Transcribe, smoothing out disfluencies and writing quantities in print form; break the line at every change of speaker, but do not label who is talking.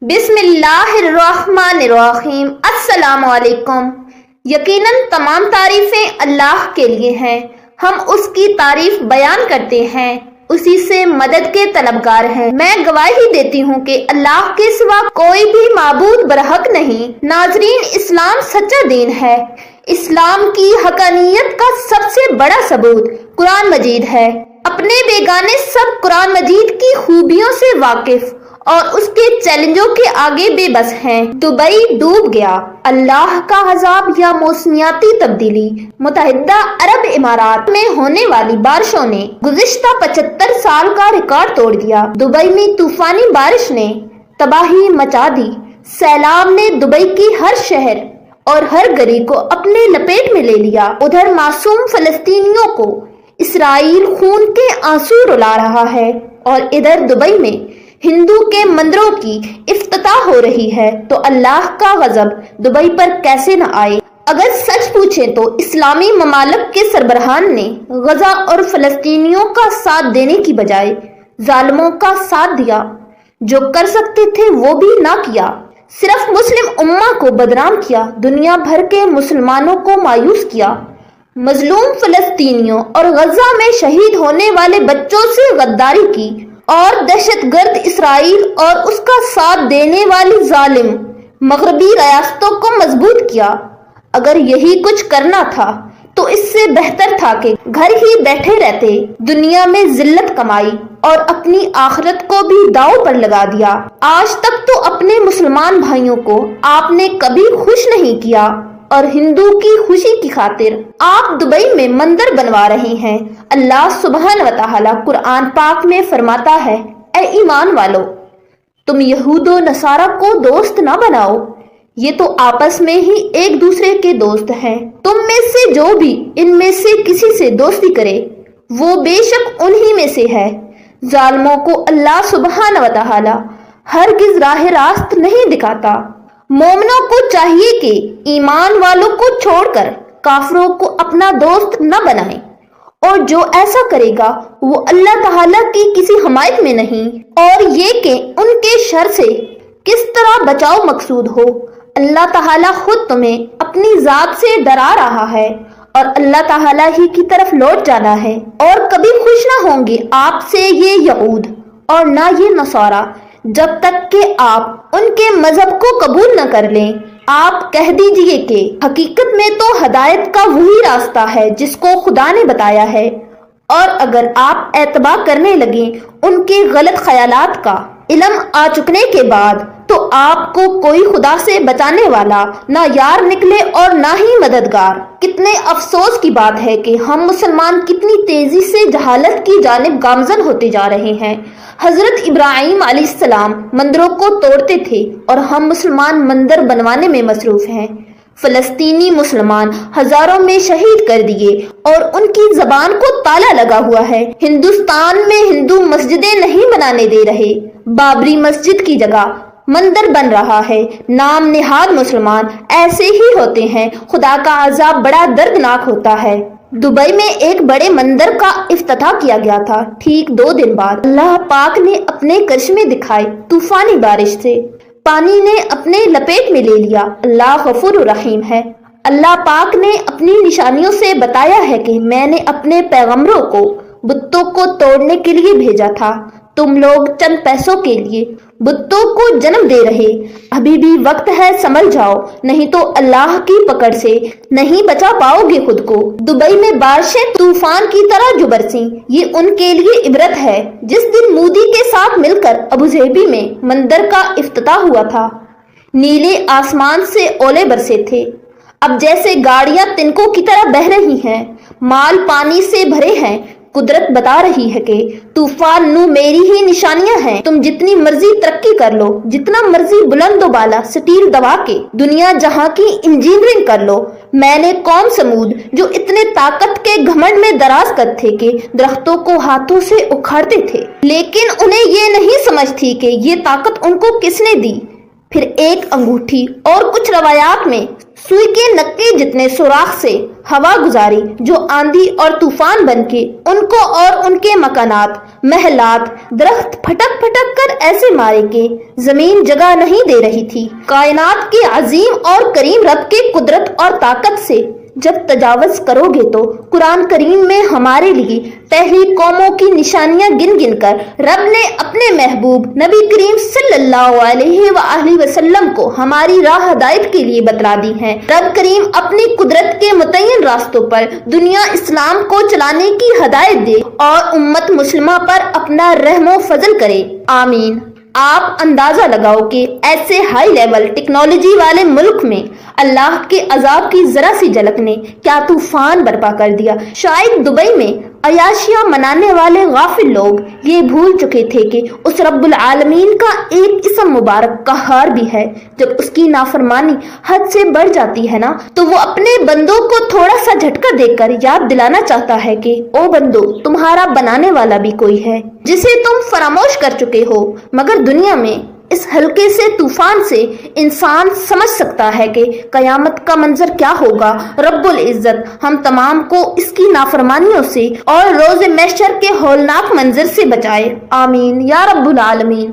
بسم اللہ الرحمن الرحیم۔ السلام علیکم۔ یقیناً تمام تعریفیں اللہ کے لیے ہیں، ہم اس کی تعریف بیان کرتے ہیں، اسی سے مدد کے طلبگار ہیں۔ میں گواہی دیتی ہوں کہ اللہ کے سوا کوئی بھی معبود برحق نہیں۔ ناظرین، اسلام سچا دین ہے۔ اسلام کی حقانیت کا سب سے بڑا ثبوت قرآن مجید ہے۔ اپنے بیگانے سب قرآن مجید کی خوبیوں سے واقف اور اس کے چیلنجوں کے آگے بے بس ہیں۔ دبئی ڈوب گیا، اللہ کا عذاب یا موسمیاتی تبدیلی۔ متحدہ عرب امارات میں ہونے والی بارشوں نے گزشتہ 75 سال کا ریکارڈ توڑ دیا۔ دبئی میں طوفانی بارش نے تباہی مچا دی۔ سیلاب نے دبئی کی ہر شہر اور ہر گلی کو اپنے لپیٹ میں لے لیا۔ ادھر معصوم فلسطینیوں کو اسرائیل خون کے آنسو رلا رہا ہے اور ادھر دبئی میں ہندو کے مندروں کی افتتاح ہو رہی ہے، تو اللہ کا غضب دبئی پر کیسے نہ آئے۔ اگر سچ پوچھیں تو اسلامی ممالک کے سربراہان نے غزہ اور فلسطینیوں کا ساتھ دینے کی بجائے ظالموں کا ساتھ دیا۔ جو کر سکتے تھے وہ بھی نہ کیا، صرف مسلم امہ کو بدنام کیا، دنیا بھر کے مسلمانوں کو مایوس کیا۔ مظلوم فلسطینیوں اور غزہ میں شہید ہونے والے بچوں سے غداری کی اور دہشت گرد اسرائیل اور اس کا ساتھ دینے والی ظالم مغربی ریاستوں کو مضبوط کیا۔ اگر یہی کچھ کرنا تھا تو اس سے بہتر تھا کہ گھر ہی بیٹھے رہتے، دنیا میں ذلت کمائی اور اپنی آخرت کو بھی داؤ پر لگا دیا۔ آج تک تو اپنے مسلمان بھائیوں کو آپ نے کبھی خوش نہیں کیا اور ہندو کی خوشی کی خاطر آپ دبئی میں مندر بنوا رہے ہیں۔ اللہ سبحانہ و تعالی قرآن پاک میں فرماتا ہے، اے ایمان والو، تم یہود و نصارہ کو دوست نہ بناؤ، یہ تو آپس میں ہی ایک دوسرے کے دوست ہیں۔ تم میں سے جو بھی ان میں سے کسی سے دوستی کرے وہ بے شک انہی میں سے ہے۔ ظالموں کو اللہ سبحانہ و تعالی ہرگز راہ راست نہیں دکھاتا۔ مومنوں کو چاہیے کہ ایمان والوں کو چھوڑ کر کافروں کو اپنا دوست نہ بنائیں، اور جو ایسا کرے گا وہ اللہ تعالیٰ کی کسی حمایت میں نہیں۔ اور یہ کہ ان کے شر سے کس طرح بچاؤ مقصود ہو، اللہ تعالیٰ خود تمہیں اپنی ذات سے ڈرا رہا ہے اور اللہ تعالیٰ ہی کی طرف لوٹ جانا ہے۔ اور کبھی خوش نہ ہوں گے آپ سے یہ یہود اور نہ یہ نصارہ جب تک کہ آپ ان کے مذہب کو قبول نہ کر لیں۔ آپ کہہ دیجئے کہ حقیقت میں تو ہدایت کا وہی راستہ ہے جس کو خدا نے بتایا ہے، اور اگر آپ اعتبار کرنے لگیں ان کے غلط خیالات کا علم آ چکنے کے بعد، تو آپ کو کوئی خدا سے بچانے والا نہ یار نکلے اور نہ ہی مددگار۔ کتنے افسوس کی بات ہے کہ ہم مسلمان کتنی تیزی سے جہالت کی جانب گامزن ہوتے جا رہے ہیں۔ حضرت ابراہیم علیہ السلام مندروں کو توڑتے تھے اور ہم مسلمان مندر بنوانے میں مصروف ہیں۔ فلسطینی مسلمان ہزاروں میں شہید کر دیے اور ان کی زبان کو تالا لگا ہوا ہے۔ ہندوستان میں ہندو مسجدیں نہیں بنانے دے رہے، بابری مسجد کی جگہ مندر بن رہا ہے۔ نام نہاد مسلمان ایسے ہی ہوتے ہیں، خدا کا عذاب بڑا دردناک ہوتا ہے۔ دبئی میں ایک بڑے مندر کا افتتاح کیا گیا تھا، ٹھیک 2 دن بعد اللہ پاک نے اپنے کرشمے دکھائے۔ طوفانی بارش سے پانی نے اپنے لپیٹ میں لے لیا۔ اللہ غفور الرحیم ہے۔ اللہ پاک نے اپنی نشانیوں سے بتایا ہے کہ میں نے اپنے پیغمبروں کو بتوں کو توڑنے کے لیے بھیجا تھا، تم لوگ چند پیسوں کے لیے بتوں کو جنم دے رہے۔ ابھی بھی وقت ہے، سنبھل جاؤ، نہیں تو اللہ کی پکڑ سے نہیں بچا پاؤ گے خود کو۔ دبئی میں بارشیں طوفان کی طرح جو برسیں، یہ ان کے لیے عبرت ہے۔ جس دن مودی کے ساتھ مل کر ابوظہبی میں مندر کا افتتاح ہوا تھا، نیلے آسمان سے اولے برسے تھے۔ اب جیسے گاڑیاں تنکوں کی طرح بہہ رہی ہیں، مال پانی سے بھرے ہیں، قدرت بتا رہی ہے کہ طوفان نو میری ہی نشانیاں ہیں۔ تم جتنی مرضی ترقی کر لو، جتنا مرضی بلند و بالا سٹیل دبا کے دنیا جہاں کی انجینئرنگ کر لو، میں نے قوم سمود جو اتنے طاقت کے گھمنڈ میں دراز قد تھے کہ درختوں کو ہاتھوں سے اکھاڑتے تھے، لیکن انہیں یہ نہیں سمجھ تھی کہ یہ طاقت ان کو کس نے دی۔ پھر ایک انگوٹھی اور کچھ روایات میں سوئی کے نکے جتنے سوراخ سے ہوا گزاری جو آندھی اور طوفان بن کے ان کو اور ان کے مکانات، محلات، درخت پھٹک پھٹک کر ایسے مارے کہ زمین جگہ نہیں دے رہی تھی۔ کائنات کے عظیم اور کریم رب کے قدرت اور طاقت سے جب تجاوز کرو گے تو قرآن کریم میں ہمارے لیے پہلی قوموں کی نشانیاں گن گن کر رب نے اپنے محبوب نبی کریم صلی اللہ علیہ وآلہ وسلم کو ہماری راہ ہدایت کے لیے بتلا دی ہیں۔ رب کریم اپنی قدرت کے متعین راستوں پر دنیا اسلام کو چلانے کی ہدایت دے اور امت مسلمہ پر اپنا رحم و فضل کرے، آمین۔ آپ اندازہ لگاؤ کہ ایسے ہائی لیول ٹیکنالوجی والے ملک میں اللہ کے عذاب کی ذرا سی جھلک نے کیا طوفان برپا کر دیا۔ شاید دبئی میں عیاشیاں منانے والے غافل لوگ یہ بھول چکے تھے کہ اس رب العالمین کا ایک اسم مبارک قہار بھی ہے۔ جب اس کی نافرمانی حد سے بڑھ جاتی ہے نا تو وہ اپنے بندوں کو تھوڑا سا جھٹکا دے کر یاد دلانا چاہتا ہے کہ او بندو، تمہارا بنانے والا بھی کوئی ہے جسے تم فراموش کر چکے ہو۔ مگر دنیا میں اس ہلکے سے طوفان سے انسان سمجھ سکتا ہے کہ قیامت کا منظر کیا ہوگا۔ رب العزت ہم تمام کو اس کی نافرمانیوں سے اور روز محشر کے ہولناک منظر سے بچائے، آمین یا رب العالمین۔